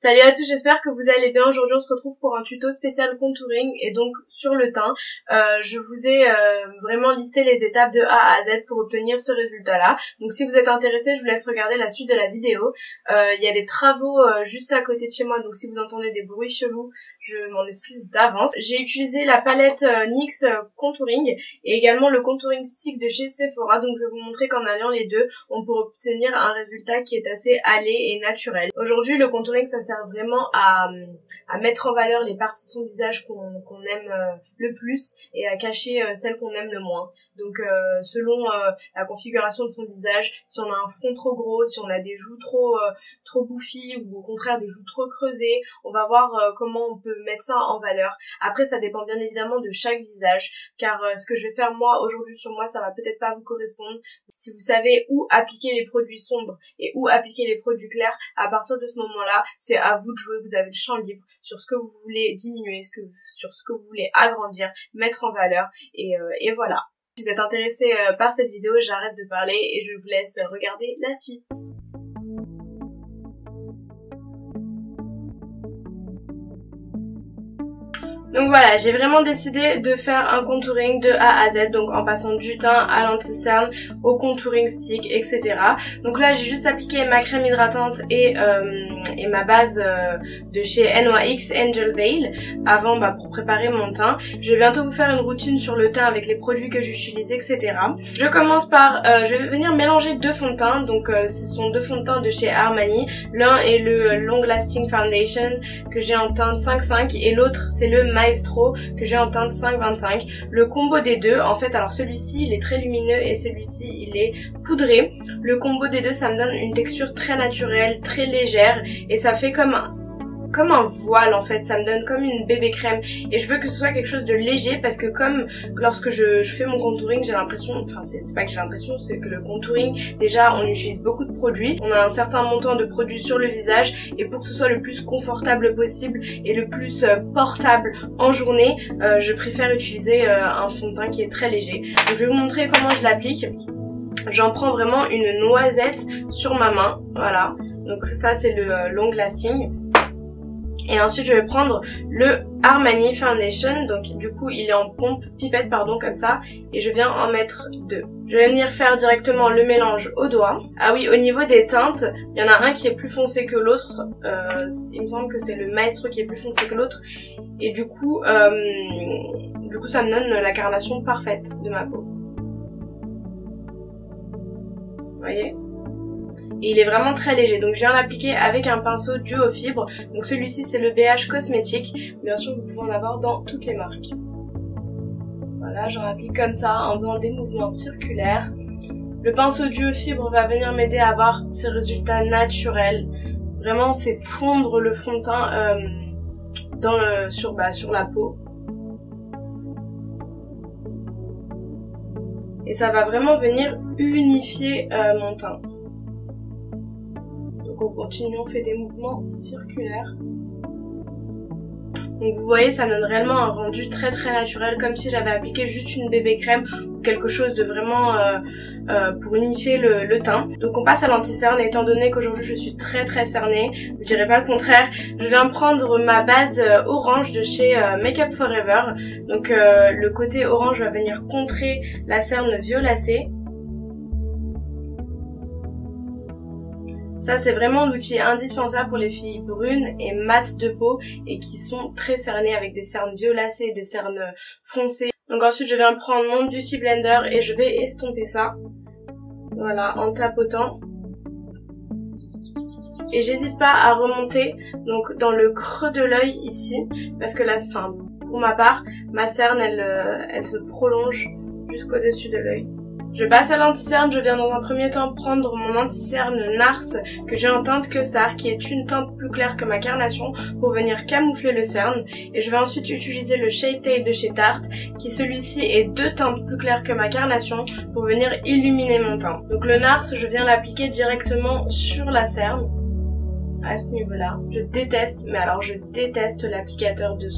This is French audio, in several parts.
Salut à tous, j'espère que vous allez bien. Aujourd'hui on se retrouve pour un tuto spécial contouring et donc sur le teint. Je vous ai vraiment listé les étapes de A à Z pour obtenir ce résultat là. Donc si vous êtes intéressé, je vous laisse regarder la suite de la vidéo. Il y a des travaux juste à côté de chez moi, donc si vous entendez des bruits chelous, je m'en excuse d'avance. J'ai utilisé la palette NYX Contouring et également le contouring stick de chez Sephora, donc je vais vous montrer qu'en alliant les deux, on peut obtenir un résultat qui est assez allé et naturel. Aujourd'hui le contouring ça sert vraiment à mettre en valeur les parties de son visage qu'on aime le plus et à cacher celles qu'on aime le moins. Donc selon la configuration de son visage, si on a un front trop gros, si on a des joues trop bouffies ou au contraire des joues trop creusées, on va voir comment on peut mettre ça en valeur. Après ça dépend bien évidemment de chaque visage, car ce que je vais faire moi aujourd'hui sur moi ça va peut-être pas vous correspondre. Si vous savez où appliquer les produits sombres et où appliquer les produits clairs, à partir de ce moment-là, c'est à vous de jouer, vous avez le champ libre sur ce que vous voulez diminuer, sur ce que vous voulez agrandir, mettre en valeur et voilà. Si vous êtes intéressé par cette vidéo, j'arrête de parler et je vous laisse regarder la suite. Donc voilà, j'ai vraiment décidé de faire un contouring de A à Z, donc en passant du teint à l'anti-cerne, au contouring stick, etc. Donc là j'ai juste appliqué ma crème hydratante et ma base de chez NYX Angel Veil avant pour préparer mon teint. Je vais bientôt vous faire une routine sur le teint avec les produits que j'utilise, etc. Je commence par, je vais venir mélanger deux fonds de teint, donc ce sont deux fonds de teint de chez Armani. L'un est le Long Lasting Foundation que j'ai en teinte 5.5 et l'autre c'est le Maestro que j'ai en teinte 5.25. Le combo des deux, en fait, alors celui-ci il est très lumineux et celui-ci il est poudré. Le combo des deux ça me donne une texture très naturelle, très légère et ça fait comme un voile en fait, ça me donne comme une bébé crème et je veux que ce soit quelque chose de léger parce que comme lorsque je fais mon contouring j'ai l'impression, enfin c'est pas que j'ai l'impression, c'est que le contouring déjà on utilise beaucoup de produits, on a un certain montant de produits sur le visage et pour que ce soit le plus confortable possible et le plus portable en journée, je préfère utiliser un fond de teint qui est très léger. Donc je vais vous montrer comment je l'applique. J'en prends vraiment une noisette sur ma main, voilà, donc ça c'est le Long Lasting. Et ensuite je vais prendre le Armani Foundation, donc du coup il est en pipette pardon comme ça, et je viens en mettre deux. Je vais venir faire directement le mélange au doigt. Ah oui, au niveau des teintes, il y en a un qui est plus foncé que l'autre, il me semble que c'est le Maestro qui est plus foncé que l'autre, et du coup ça me donne la carnation parfaite de ma peau. Vous voyez ? Et il est vraiment très léger, donc je viens l'appliquer avec un pinceau duo fibre. Donc celui-ci c'est le BH Cosmétique, bien sûr vous pouvez en avoir dans toutes les marques. Voilà, j'en applique comme ça en faisant des mouvements circulaires. Le pinceau duo fibre va venir m'aider à avoir ces résultats naturels. Vraiment c'est fondre le fond de teint sur la peau. Et ça va vraiment venir unifier mon teint. Donc on continue, on fait des mouvements circulaires. Donc vous voyez, ça donne réellement un rendu très très naturel, comme si j'avais appliqué juste une bébé crème ou quelque chose de vraiment pour unifier le teint. Donc on passe à l'anti-cerne, étant donné qu'aujourd'hui je suis très très cernée, je dirais pas le contraire. Je viens prendre ma base orange de chez Make Up Forever. Donc le côté orange va venir contrer la cerne violacée. Ça c'est vraiment l'outil indispensable pour les filles brunes et mates de peau et qui sont très cernées avec des cernes violacées et des cernes foncées. Donc ensuite je viens prendre mon Beauty Blender et je vais estomper ça. Voilà, en tapotant. Et j'hésite pas à remonter donc dans le creux de l'œil ici parce que pour ma part, ma cerne elle se prolonge jusqu'au-dessus de l'œil. Je passe à l'anti-cerne, je viens dans un premier temps prendre mon anti-cerne Nars que j'ai en teinte Custard qui est une teinte plus claire que ma carnation pour venir camoufler le cerne et je vais ensuite utiliser le Shape Tape de chez Tarte qui celui-ci est deux teintes plus claires que ma carnation pour venir illuminer mon teint. Donc le Nars je viens l'appliquer directement sur la cerne à ce niveau-là. Je déteste, mais alors je déteste l'applicateur de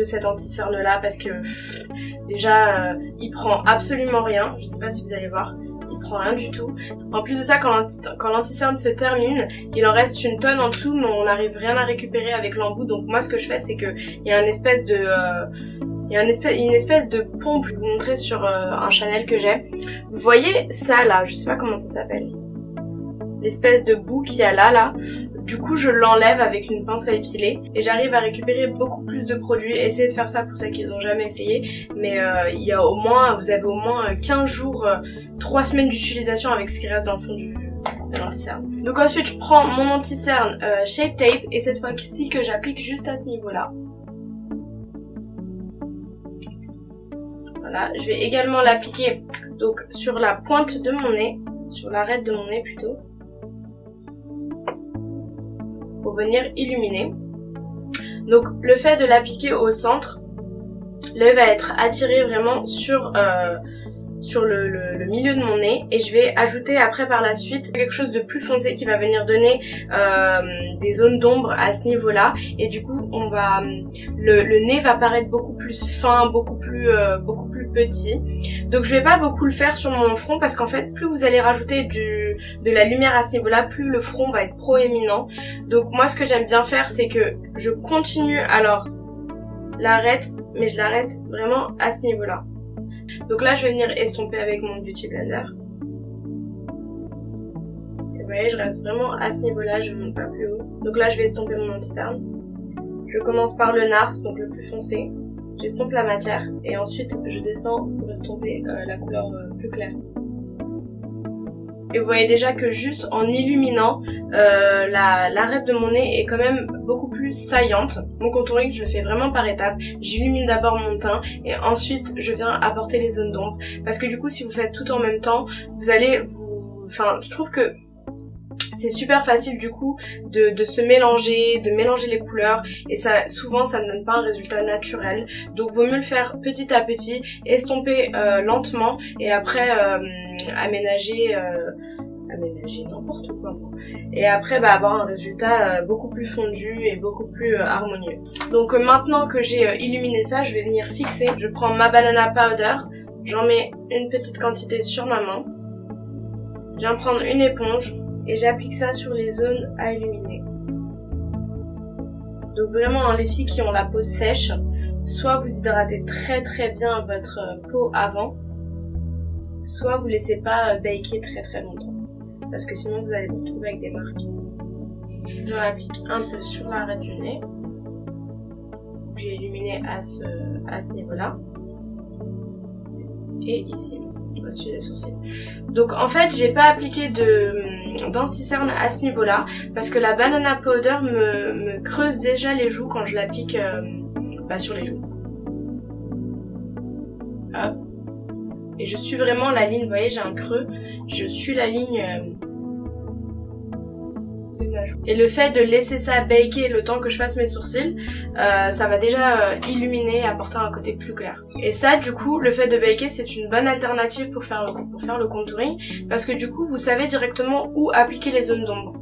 cet anti-cerne là parce que déjà il prend absolument rien, je sais pas si vous allez voir, il prend rien du tout. En plus de ça, quand l'anti-cerne se termine, il en reste une tonne en dessous, mais on n'arrive rien à récupérer avec l'embout. Donc moi, ce que je fais, c'est que il y a une espèce de pompe, je vais vous montrer sur un Chanel que j'ai. Vous voyez ça là, je sais pas comment ça s'appelle. L'espèce de bout qu'il y a là. Du coup, je l'enlève avec une pince à épiler et j'arrive à récupérer beaucoup plus de produits. Essayez de faire ça pour ceux qui n'ont jamais essayé. Mais il y a vous avez au moins 15 jours, 3 semaines d'utilisation avec ce qui reste dans le fond de l'anti-cerne. Donc ensuite, je prends mon anti-cerne Shape Tape et cette fois-ci que j'applique juste à ce niveau-là. Voilà, je vais également l'appliquer donc sur la pointe de mon nez, sur l'arête de mon nez plutôt, pour venir illuminer. Donc le fait de l'appliquer au centre, l'œil va être attiré vraiment sur le milieu de mon nez et je vais ajouter après par la suite quelque chose de plus foncé qui va venir donner des zones d'ombre à ce niveau là et du coup le nez va paraître beaucoup plus fin, beaucoup plus petit. Donc je vais pas beaucoup le faire sur mon front parce qu'en fait plus vous allez rajouter de la lumière à ce niveau là, plus le front va être proéminent. Donc moi ce que j'aime bien faire c'est que je continue alors l'arrête, mais je l'arrête vraiment à ce niveau là. Donc là je vais venir estomper avec mon Beauty Blender. Et vous voyez je reste vraiment à ce niveau là, je ne monte pas plus haut. Donc là je vais estomper mon anti-cerne. Je commence par le NARS, donc le plus foncé. J'estompe la matière et ensuite je descends pour estomper la couleur plus claire. Et vous voyez déjà que juste en illuminant, l'arête de mon nez est quand même beaucoup plus saillante. Mon contouring, je le fais vraiment par étapes. J'illumine d'abord mon teint et ensuite je viens apporter les zones d'ombre. Parce que du coup, si vous faites tout en même temps, je trouve que c'est super facile du coup de se mélanger, de mélanger les couleurs et souvent ça ne donne pas un résultat naturel. Donc vaut mieux le faire petit à petit, estomper lentement et après aménager n'importe quoi. Et après avoir un résultat beaucoup plus fondu et beaucoup plus harmonieux. Donc maintenant que j'ai illuminé ça, je vais venir fixer. Je prends ma banana powder, j'en mets une petite quantité sur ma main. Je viens prendre une éponge et j'applique ça sur les zones à illuminer. Donc vraiment les filles qui ont la peau sèche, soit vous hydratez très très bien votre peau avant, soit vous laissez pas baker très très longtemps. Parce que sinon vous allez vous retrouver avec des marques. J'en applique un peu sur l'arête du nez. J'ai illuminé à ce niveau-là. Et ici, au-dessus des sourcils. Donc en fait j'ai pas appliqué d'anti-cerne à ce niveau-là parce que la banana powder me creuse déjà les joues quand je l'applique sur les joues. Hop. Et je suis vraiment la ligne, vous voyez j'ai un creux, je suis la ligne de ma joue. Et le fait de laisser ça baker le temps que je fasse mes sourcils, ça va déjà illuminer et apporter un côté plus clair. Et ça du coup, le fait de baker c'est une bonne alternative pour faire le contouring parce que du coup vous savez directement où appliquer les zones d'ombre.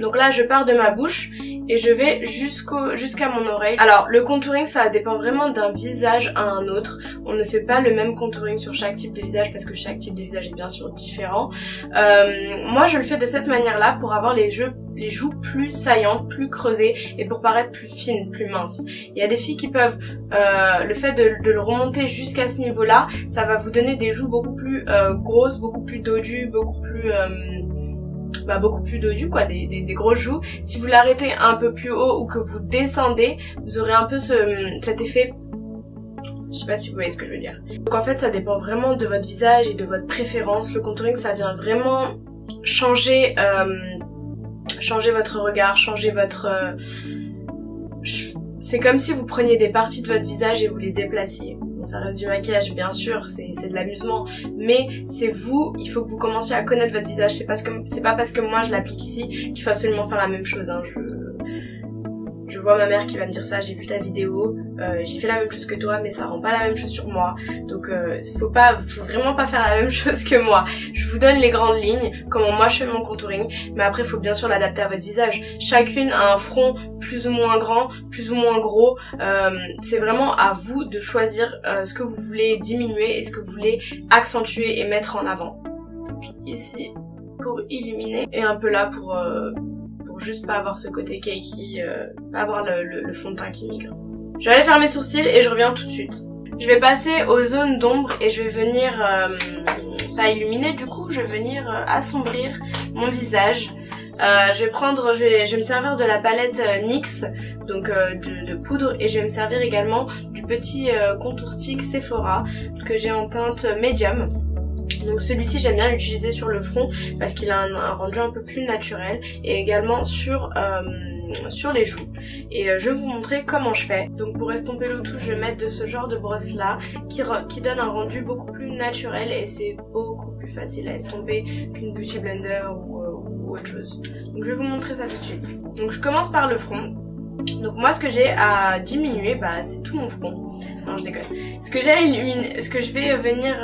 Donc là je pars de ma bouche et je vais jusqu'à mon oreille. Alors le contouring ça dépend vraiment d'un visage à un autre. On ne fait pas le même contouring sur chaque type de visage parce que chaque type de visage est bien sûr différent. Moi je le fais de cette manière là pour avoir les joues plus saillantes, plus creusées et pour paraître plus fines, plus minces. Il y a des filles qui peuvent, le fait de le remonter jusqu'à ce niveau là, ça va vous donner des joues beaucoup plus grosses, beaucoup plus dodues, beaucoup plus dodu quoi, des grosses joues. Si vous l'arrêtez un peu plus haut ou que vous descendez, vous aurez un peu cet effet, je sais pas si vous voyez ce que je veux dire. Donc en fait ça dépend vraiment de votre visage et de votre préférence. Le contouring ça vient vraiment changer votre regard, changer votre... C'est comme si vous preniez des parties de votre visage et vous les déplaciez. Bon, ça reste du maquillage bien sûr, c'est de l'amusement, mais c'est vous, il faut que vous commenciez à connaître votre visage. C'est pas parce que moi je l'applique ici qu'il faut absolument faire la même chose, hein. Je vois ma mère qui va me dire ça, j'ai vu ta vidéo, j'ai fait la même chose que toi mais ça rend pas la même chose sur moi. Donc faut vraiment pas faire la même chose que moi. Je vous donne les grandes lignes, comment moi je fais mon contouring, mais après faut bien sûr l'adapter à votre visage. Chacune a un front plus ou moins grand, plus ou moins gros, c'est vraiment à vous de choisir ce que vous voulez diminuer et ce que vous voulez accentuer et mettre en avant. ici pour illuminer et un peu là pour juste pas avoir ce côté cakey, pas avoir le fond de teint qui migre. Je vais aller faire mes sourcils et je reviens tout de suite. Je vais passer aux zones d'ombre et je vais venir, pas illuminer du coup, je vais venir assombrir mon visage. Je vais me servir de la palette NYX, donc de poudre, et je vais me servir également du petit contour stick Sephora que j'ai en teinte médium. Donc celui-ci j'aime bien l'utiliser sur le front parce qu'il a un rendu un peu plus naturel et également sur les joues. Et je vais vous montrer comment je fais. Donc pour estomper le tout, je vais mettre de ce genre de brosse là qui donne un rendu beaucoup plus naturel et c'est beaucoup plus facile à estomper qu'une Beauty Blender ou autre chose. Donc je vais vous montrer ça tout de suite. Donc je commence par le front. Donc moi ce que j'ai à diminuer, bah c'est tout mon front. Non je déconne. Ce que j'ai à illuminer, ce que je vais venir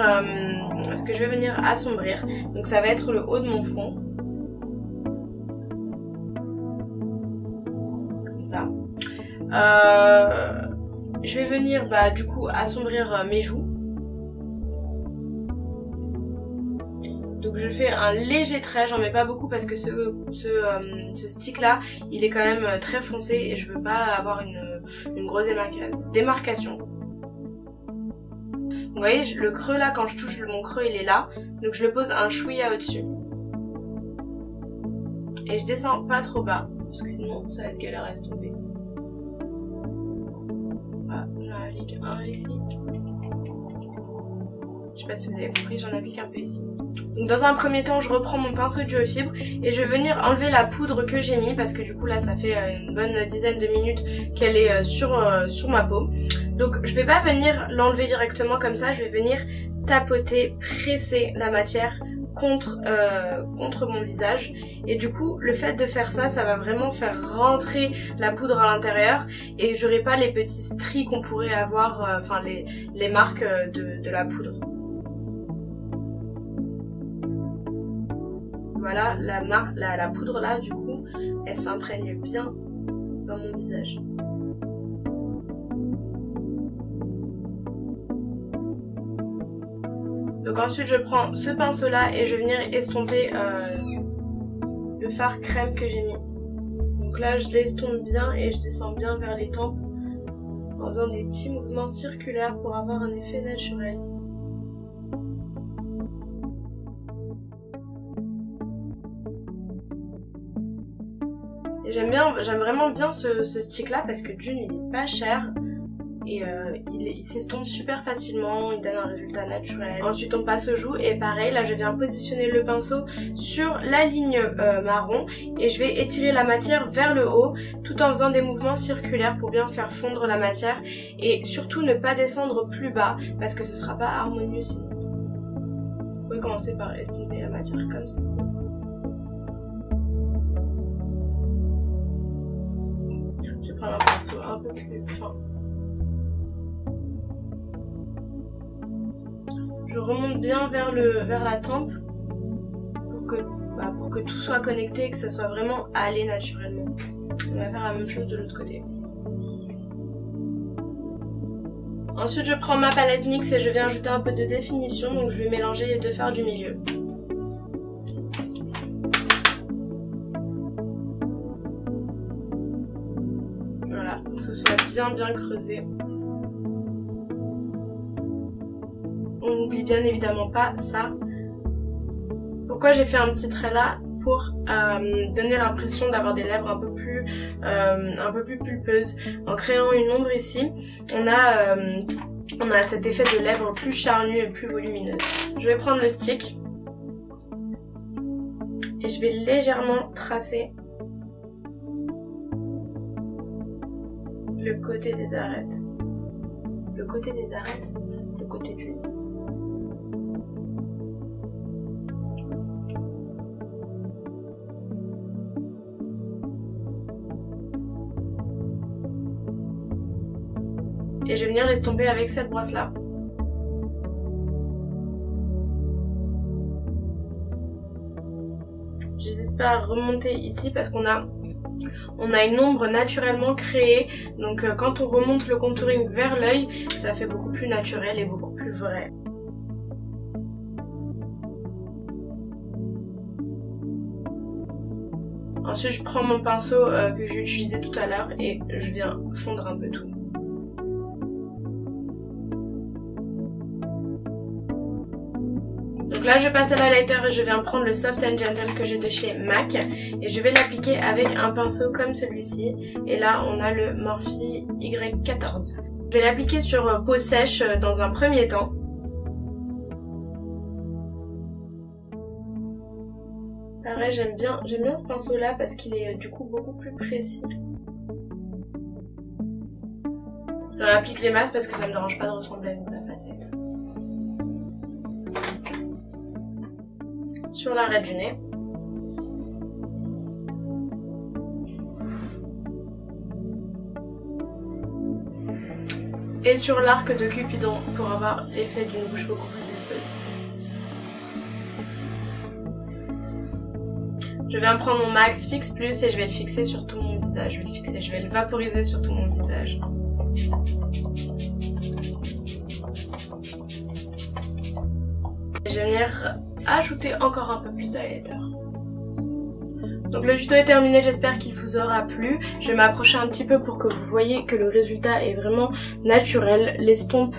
assombrir. Donc ça va être le haut de mon front. Comme ça. Je vais venir du coup assombrir mes joues. Donc je fais un léger trait, j'en mets pas beaucoup parce que ce stick là il est quand même très foncé et je veux pas avoir une grosse démarcation. Vous voyez le creux là, quand je touche mon creux il est là, donc je le pose un chouïa au-dessus. Et je descends pas trop bas parce que sinon ça va être galère à estomper. Voilà, j'applique un ici. Je sais pas si vous avez compris, j'en applique un peu ici. Donc dans un premier temps, je reprends mon pinceau duo fibre et je vais venir enlever la poudre que j'ai mis parce que du coup là ça fait une bonne dizaine de minutes qu'elle est sur ma peau. Donc je vais pas venir l'enlever directement comme ça, je vais venir tapoter, presser la matière contre mon visage et du coup le fait de faire ça, ça va vraiment faire rentrer la poudre à l'intérieur et j'aurai pas les petits stries qu'on pourrait avoir, enfin les marques de la poudre. Voilà, la poudre là du coup elle s'imprègne bien dans mon visage. Donc ensuite je prends ce pinceau là et je vais venir estomper le fard crème que j'ai mis. Donc là je l'estompe bien et je descends bien vers les tempes en faisant des petits mouvements circulaires pour avoir un effet naturel. Et j'aime vraiment bien ce stick là parce que d'une il est pas cher et il s'estompe super facilement, il donne un résultat naturel. Ensuite on passe aux joues et pareil, là je viens positionner le pinceau sur la ligne marron et je vais étirer la matière vers le haut tout en faisant des mouvements circulaires pour bien faire fondre la matière et surtout ne pas descendre plus bas parce que ce sera pas harmonieux sinon. Vous pouvez commencer par estomper la matière comme ceci. Je vais prendre un pinceau un peu plus fin. Je remonte bien vers la tempe pour que tout soit connecté et que ça soit vraiment allé naturellement. On va faire la même chose de l'autre côté. Ensuite je prends ma palette NYX et je vais ajouter un peu de définition, donc je vais mélanger les deux fards du milieu. Voilà, pour que ce soit bien creusé. On n'oublie bien évidemment pas ça. Pourquoi j'ai fait un petit trait là? Pour donner l'impression d'avoir des lèvres un peu plus pulpeuses. En créant une ombre ici, on a cet effet de lèvres plus charnues et plus volumineuses. Je vais prendre le stick et je vais légèrement tracer le côté des arêtes. Le côté des arêtes, le côté du nez. Et je vais venir l'estomper avec cette brosse là. J'hésite pas à remonter ici parce qu'on a une ombre naturellement créée. Donc quand on remonte le contouring vers l'œil, ça fait beaucoup plus naturel et beaucoup plus vrai. Ensuite je prends mon pinceau que j'ai utilisé tout à l'heure et je viens fondre un peu tout. Donc là je passe à l'highlighter et je viens prendre le Soft and Gentle que j'ai de chez MAC et je vais l'appliquer avec un pinceau comme celui-ci. Et là on a le Morphe Y14. Je vais l'appliquer sur peau sèche dans un premier temps. Pareil, j'aime bien ce pinceau là parce qu'il est du coup beaucoup plus précis. Je applique les masses parce que ça me dérange pas de ressembler à une vraie facette. Sur l'arrêt du nez. Et sur l'arc de Cupidon pour avoir l'effet d'une bouche beaucoup plus pulpeuse. Je viens prendre mon Max Fix Plus et je vais le fixer sur tout mon visage. Je vais le vaporiser sur tout mon visage. Je vais venir ajouter encore un peu plus d'highlighter. Donc le tuto est terminé, j'espère qu'il vous aura plu. Je vais m'approcher un petit peu pour que vous voyez que le résultat est vraiment naturel. L'estompe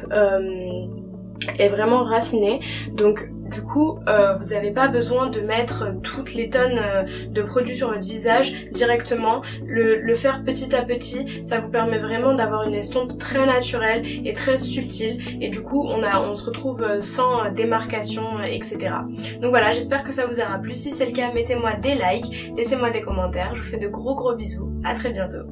est vraiment raffinée. Donc du coup vous n'avez pas besoin de mettre toutes les tonnes de produits sur votre visage directement. Le faire petit à petit, ça vous permet vraiment d'avoir une estompe très naturelle et très subtile, et du coup on se retrouve sans démarcation, etc. Donc voilà, j'espère que ça vous aura plu. Si c'est le cas, mettez-moi des likes, laissez-moi des commentaires. Je vous fais de gros bisous, à très bientôt.